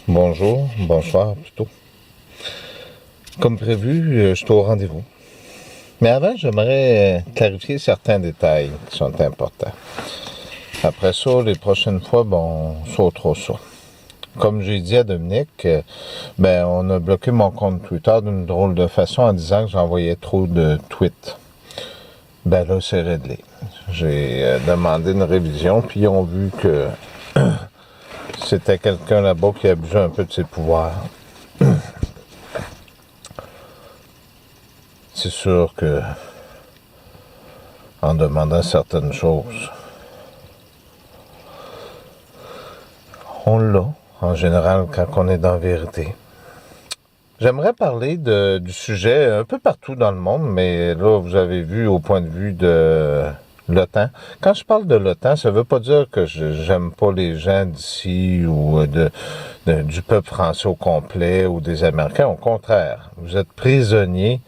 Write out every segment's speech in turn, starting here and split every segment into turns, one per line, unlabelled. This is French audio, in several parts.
Bonjour, bonsoir plutôt. Comme prévu, je suis au rendez-vous. Mais avant, j'aimerais clarifier certains détails qui sont importants. Après ça, les prochaines fois, bon, on sautera ça. Comme j'ai dit à Dominique, on a bloqué mon compte Twitter d'une drôle de façon en disant que j'envoyais trop de tweets. Ben là, c'est réglé. J'ai demandé une révision, puis ils ont vu que c'était quelqu'un là-bas qui abusait un peu de ses pouvoirs. C'est sûr que en demandant certaines choses, on l'a, en général, quand on est dans la vérité. J'aimerais parler du sujet un peu partout dans le monde, mais là, vous avez vu au point de vue de l'OTAN. Quand je parle de l'OTAN, ça ne veut pas dire que j'aime pas les gens d'ici ou du peuple français au complet ou des Américains. Au contraire, vous êtes prisonnier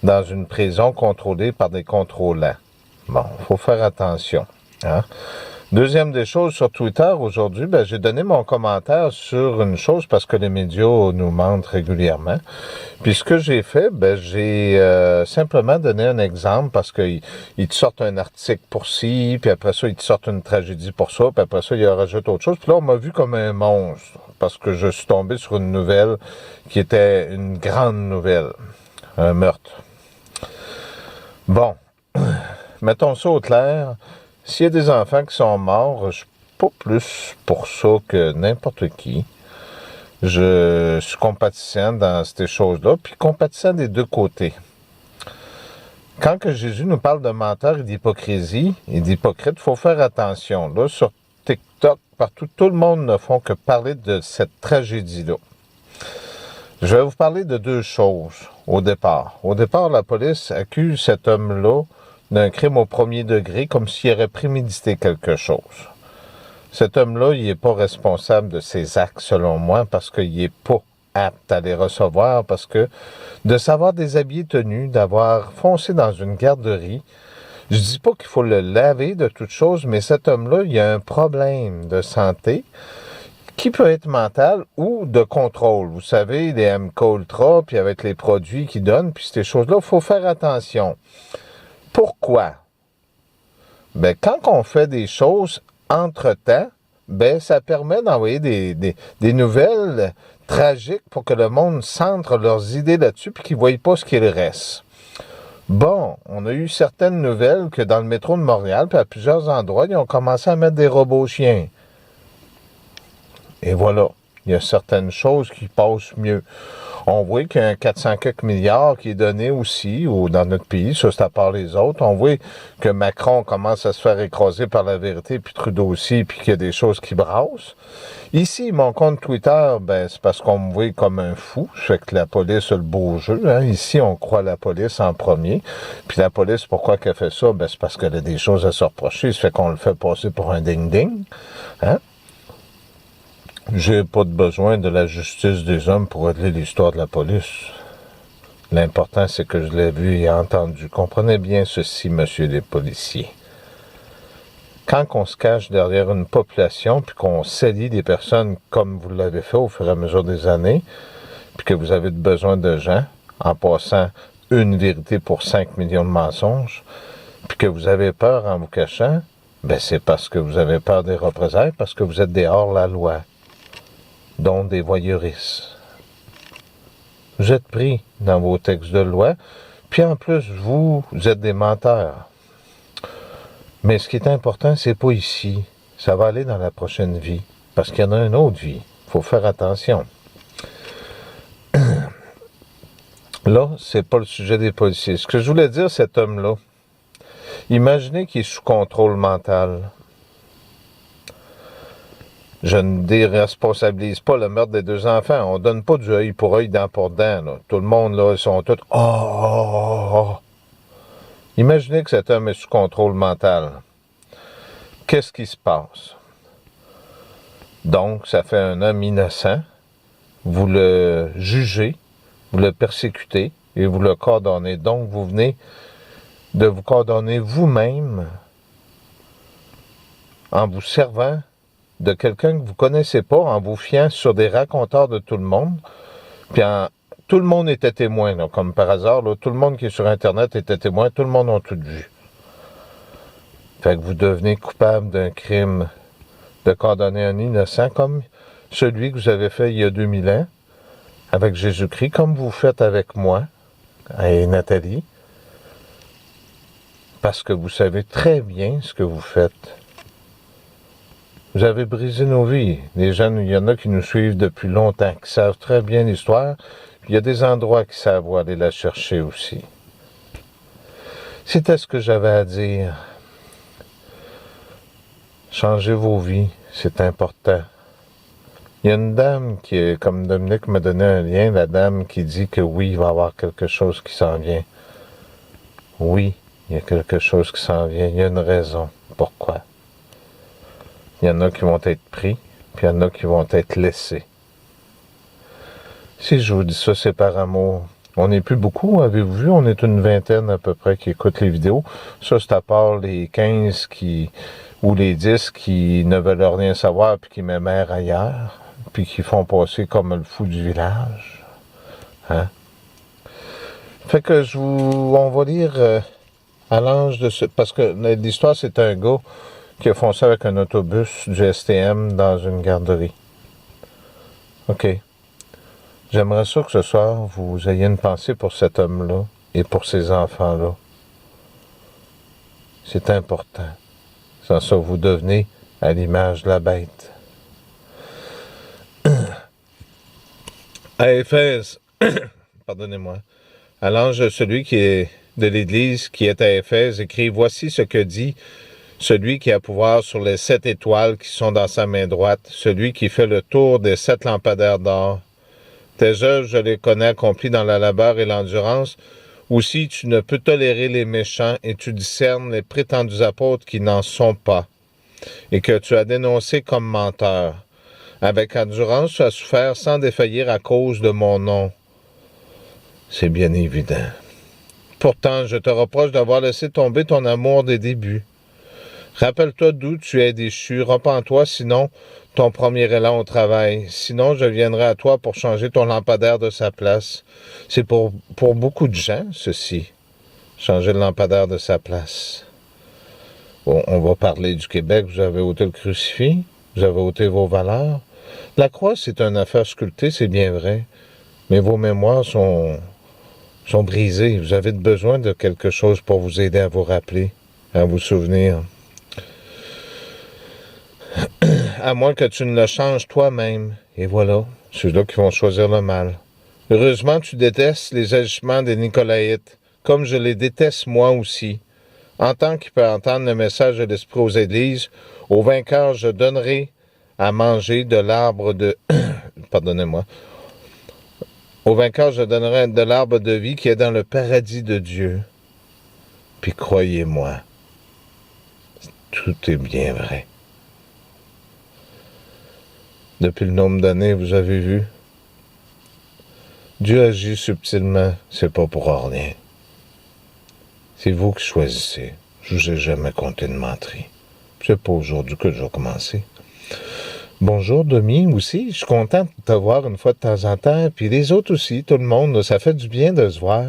dans une prison contrôlée par des contrôlants. Bon, il faut faire attention. Hein? Deuxième des choses, sur Twitter, aujourd'hui, j'ai donné mon commentaire sur une chose parce que les médias nous mentent régulièrement. Puis ce que j'ai fait, j'ai simplement donné un exemple parce qu'ils te sortent un article pour ci, puis après ça, ils te sortent une tragédie pour ça, puis après ça, ils rajoutent autre chose. Puis là, on m'a vu comme un monstre parce que je suis tombé sur une nouvelle qui était une grande nouvelle, un meurtre. Bon, mettons ça au clair. S'il y a des enfants qui sont morts, je suis pas plus pour ça que n'importe qui. Je suis compatissant dans ces choses-là, puis compatissant des deux côtés. Quand que Jésus nous parle de menteur et d'hypocrisie et d'hypocrite, il faut faire attention. Là, sur TikTok, partout, tout le monde ne font que parler de cette tragédie-là. Je vais vous parler de deux choses au départ. Au départ, la police accuse cet homme-là d'un crime au premier degré, comme s'il aurait prémédité quelque chose. Cet homme-là, il n'est pas responsable de ses actes, selon moi, parce qu'il n'est pas apte à les recevoir, parce que de s'avoir déshabillé tenu, d'avoir foncé dans une garderie, je dis pas qu'il faut le laver de toute chose, mais cet homme-là, il a un problème de santé qui peut être mental ou de contrôle. Vous savez, les MK Ultra, puis avec les produits qu'ils donnent, puis ces choses-là, il faut faire attention. Pourquoi? Quand on fait des choses entre-temps, ça permet d'envoyer des nouvelles tragiques pour que le monde centre leurs idées là-dessus puis qu'ils ne voient pas ce qu'il reste. Bon, on a eu certaines nouvelles que dans le métro de Montréal, puis à plusieurs endroits, ils ont commencé à mettre des robots chiens. Et voilà, il y a certaines choses qui passent mieux. On voit qu'il y a un 400 quelques milliards qui est donné aussi dans notre pays, ça c'est à part les autres. On voit que Macron commence à se faire écraser par la vérité, puis Trudeau aussi, puis qu'il y a des choses qui brassent. Ici, mon compte Twitter, c'est parce qu'on me voit comme un fou. Je fais que la police a le beau jeu. Hein. Ici, on croit la police en premier. Puis la police, pourquoi qu'elle fait ça? C'est parce qu'elle a des choses à se reprocher. Ça fait qu'on le fait passer pour un ding-ding. Hein? J'ai pas de besoin de la justice des hommes pour régler l'histoire de la police. L'important, c'est que je l'ai vu et entendu. Comprenez bien ceci, messieurs les policiers. Quand on se cache derrière une population, puis qu'on salit des personnes comme vous l'avez fait au fur et à mesure des années, puis que vous avez besoin de gens, en passant une vérité pour 5 millions de mensonges, puis que vous avez peur en vous cachant, c'est parce que vous avez peur des représailles, parce que vous êtes des hors-la-loi, dont des voyeuristes. Vous êtes pris dans vos textes de loi, puis en plus, vous êtes des menteurs. Mais ce qui est important, c'est pas ici. Ça va aller dans la prochaine vie, parce qu'il y en a une autre vie. Il faut faire attention. Là, c'est pas le sujet des policiers. Ce que je voulais dire, cet homme-là, imaginez qu'il est sous contrôle mental. Je ne déresponsabilise pas le meurtre des deux enfants. On ne donne pas du œil pour œil, dent pour dent. Là. Tout le monde, là, ils sont tous « Oh! » Imaginez que cet homme est sous contrôle mental. Qu'est-ce qui se passe? Donc, ça fait un homme innocent. Vous le jugez, vous le persécutez et vous le condamnez. Donc, vous venez de vous condamner vous-même en vous servant de quelqu'un que vous ne connaissez pas en vous fiant sur des raconteurs de tout le monde, puis tout le monde était témoin, là, comme par hasard, là, tout le monde qui est sur Internet était témoin, tout le monde a tout vu. Fait que vous devenez coupable d'un crime de condamner un innocent comme celui que vous avez fait il y a 2000 ans avec Jésus-Christ, comme vous faites avec moi et Nathalie, parce que vous savez très bien ce que vous faites. Vous avez brisé nos vies. Les jeunes, il y en a qui nous suivent depuis longtemps, qui savent très bien l'histoire. Il y a des endroits qui savent où aller la chercher aussi. C'était ce que j'avais à dire. Changez vos vies, c'est important. Il y a une dame qui, comme Dominique m'a donné un lien, la dame qui dit que oui, il va y avoir quelque chose qui s'en vient. Oui, il y a quelque chose qui s'en vient. Il y a une raison. Pourquoi? Il y en a qui vont être pris, puis il y en a qui vont être laissés. Si je vous dis ça, c'est par amour. On n'est plus beaucoup, avez-vous vu? On est une vingtaine à peu près qui écoutent les vidéos. Ça, c'est à part les 15 ou les 10 qui ne veulent rien savoir puis qui m'aimèrent ailleurs, puis qui font passer comme le fou du village. Hein? Fait que on va lire à l'ange de ce... Parce que l'histoire, c'est un gars qui a foncé avec un autobus du STM dans une garderie. OK. J'aimerais ça que ce soir, vous ayez une pensée pour cet homme-là et pour ces enfants-là. C'est important. Sans ça, vous devenez à l'image de la bête. À Éphèse, pardonnez-moi, à l'ange de celui qui est de l'Église qui est à Éphèse, écrit « Voici ce que dit celui qui a pouvoir sur les 7 étoiles qui sont dans sa main droite, celui qui fait le tour des 7 lampadaires d'or. Tes œuvres, je les connais accomplies dans la labeur et l'endurance. Aussi, tu ne peux tolérer les méchants et tu discernes les prétendus apôtres qui n'en sont pas, et que tu as dénoncés comme menteurs. Avec endurance, tu as souffert sans défaillir à cause de mon nom. » C'est bien évident. Pourtant, je te reproche d'avoir laissé tomber ton amour des débuts. Rappelle-toi d'où tu es déchu, repens-toi, sinon ton premier élan au travail. Sinon, je viendrai à toi pour changer ton lampadaire de sa place. C'est pour beaucoup de gens, ceci, changer le lampadaire de sa place. Bon, on va parler du Québec. Vous avez ôté le crucifix, vous avez ôté vos valeurs. La croix, c'est une affaire sculptée, c'est bien vrai, mais vos mémoires sont brisées. Vous avez besoin de quelque chose pour vous aider à vous rappeler, à vous souvenir. À moins que tu ne le changes toi-même. Et voilà, ceux-là qui vont choisir le mal. Heureusement, tu détestes les agissements des Nicolaïtes, comme je les déteste moi aussi. En tant qu'il peut entendre le message de l'Esprit aux Églises, au vainqueur, je donnerai à manger de l'arbre de... Pardonnez-moi. Au vainqueur, je donnerai de l'arbre de vie qui est dans le paradis de Dieu. Puis croyez-moi, tout est bien vrai. Depuis le nombre d'années, vous avez vu, Dieu agit subtilement, c'est pas pour rien. C'est vous qui choisissez. Je vous ai jamais compté de menterie. C'est pas aujourd'hui que je vais commencer. Bonjour, Domi, aussi. Je suis content de te voir une fois de temps en temps. Puis les autres aussi, tout le monde. Ça fait du bien de se voir.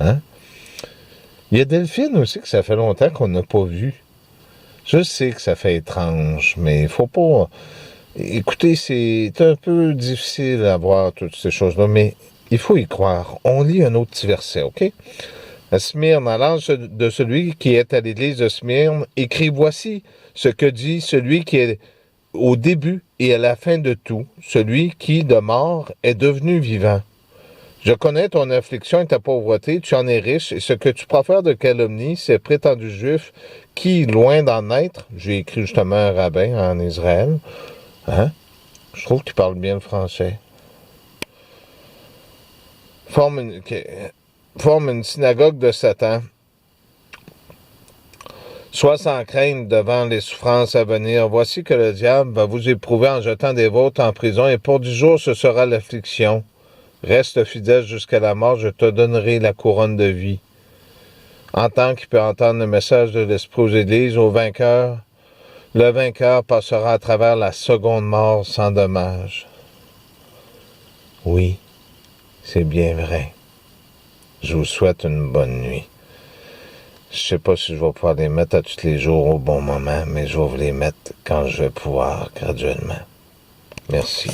Hein? Il y a Delphine aussi que ça fait longtemps qu'on n'a pas vu. Je sais que ça fait étrange, mais il faut pas... Écoutez, c'est un peu difficile à voir toutes ces choses-là, mais il faut y croire. On lit un autre petit verset, OK? À Smyrne, à l'ange de celui qui est à l'église de Smyrne, écrit « Voici ce que dit celui qui est au début et à la fin de tout, celui qui, de mort, est devenu vivant. Je connais ton affliction et ta pauvreté, tu en es riche, et ce que tu profères de calomnie, ces prétendus juifs qui, loin d'en être, j'ai écrit justement un rabbin en Israël, hein? Je trouve qu'il parle bien le français. Forme une synagogue de Satan. Sois sans crainte devant les souffrances à venir. Voici que le diable va vous éprouver en jetant des vôtres en prison, et pour 10 jours ce sera l'affliction. Reste fidèle jusqu'à la mort, je te donnerai la couronne de vie. En tant qu'il peut entendre le message de l'Esprit aux Églises, au vainqueur, Le vainqueur passera à travers la seconde mort sans dommage. Oui, c'est bien vrai. Je vous souhaite une bonne nuit. Je sais pas si je vais pouvoir les mettre à tous les jours au bon moment, mais je vais vous les mettre quand je vais pouvoir, graduellement. Merci.